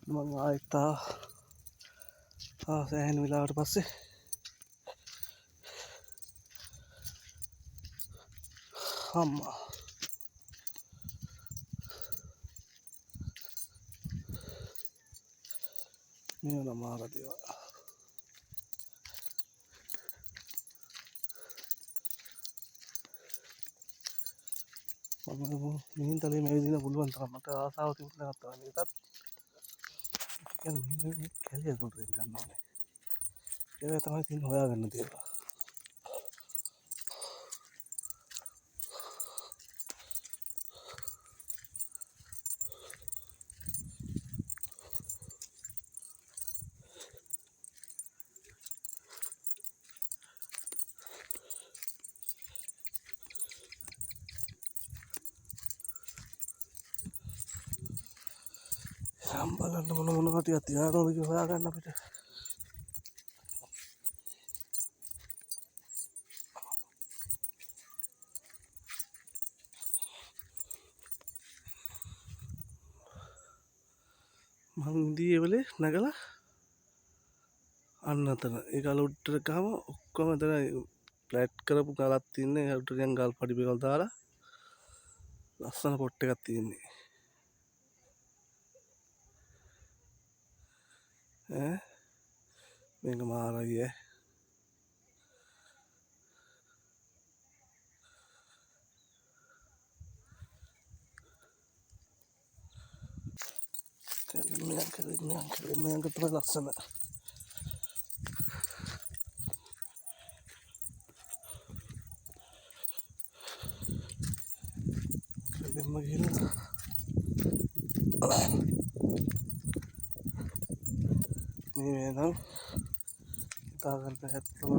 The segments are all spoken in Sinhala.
මං ආයෙත් සෑහෙන වෙලාවට පස්සේ අම්මා මේ නමාර දේවල් මිහින් තලේ මේ විදිහට පුළුවන් තරම් මට ආසාව තිබුණා නැත්නම් ඒකත් කියන්නේ මේ කැලිය දුර දෙන්න ගන්නවානේ ඒක තමයි තියෙන හොයාගන්න දේවල් බලන්න මොන කටියක් තියානවද කියලා හොයාගන්න අපිට මං ඉන්දියේ වෙලේ නැගලා අන්න අතන ඒ ගල උඩට ගාම ඔක්කොම එතන ප්ලැට් කරපු ගලක් තියන්නේ ඒ උඩට නිකන් ගල් පඩි පෙකල් දාලා ලස්සන පොට් එකක් තියෙන්නේ ඈ මේක මාරයි ඈ මෙයන් තමයි ලස්සන දෙම්ම ගිහලා මේ නම් හිතාගන්න ඇත්තම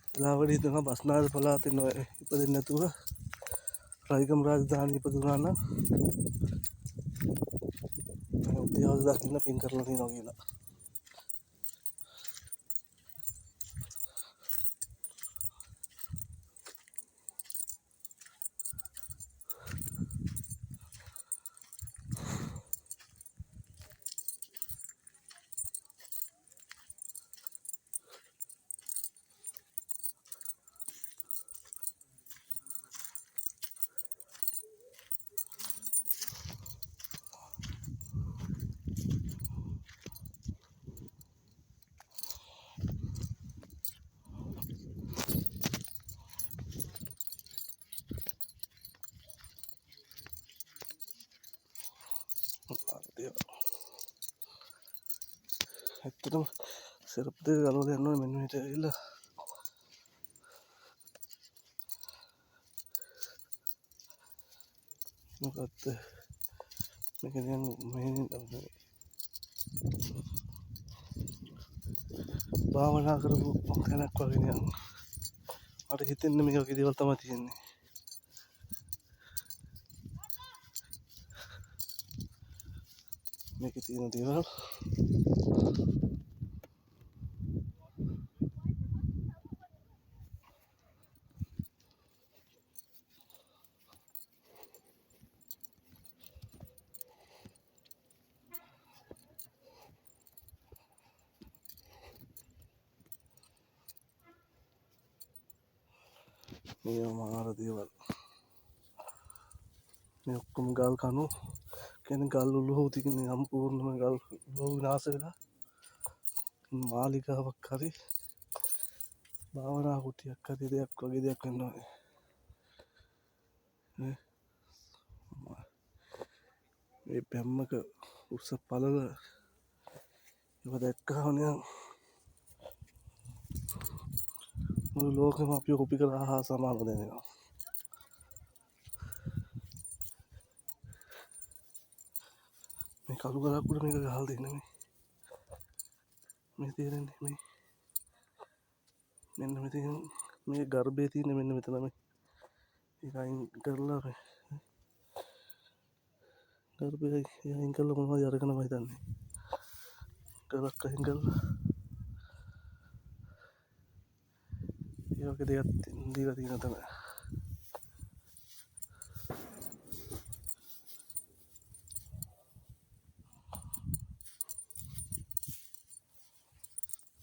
වෙලාවදී තමයි බස්නාහිර පළාතේ ඉපදෙන්නේ නැතුව රයිගම රාජධානිය ඉපදුනා නම් උද්‍යාවද දකින්න පින් කරලා තියෙනවා කියලා ඇත්තටම සරප් දෙක ගලවලා යනවා මෙන්න මෙහෙට ඇවිල්ලා මොකක්ද මේක දැන් මේ භාවනා කරපු කෙනෙක් වගේ නිකන් මට හිතෙන්නේ මේක වගේ දේවල් තමයි තියෙන්නේ මේකේ තියෙන දේවල් මේ මාර දේවල් මේ ඔක්කොම ගල් කණු කියන්නේ ගල් උළු තියෙන සම්පූර්ණම ගල් උළු විනාශ වෙලා මාලිගාවක් හරි භාවනා කුටියක් හරි දෙයක් වගේ දෙයක් වෙනවා නේ මේ බැම්මක උස්ස පළල ඒක දැක්කම නිකන් මුළු ලෝකෙම අපිව කොපි කරලා හා සමානව දැනෙනවා මේ කළු ගලක් උඩ මේක ගහලා දෙන්නේ මේ තේරෙන්නේ මේ මෙන්න මෙතන මේ ගර්භයේ තියෙන මෙන්න මෙතන මේ ඒක අයින් කරලා ගර්භය අයින් කරලා මොනවද අරගෙන මම හිතන්නේ ගලක් අයින් කරලා ඒ වගේ දෙයක් දීලා තියෙන තැන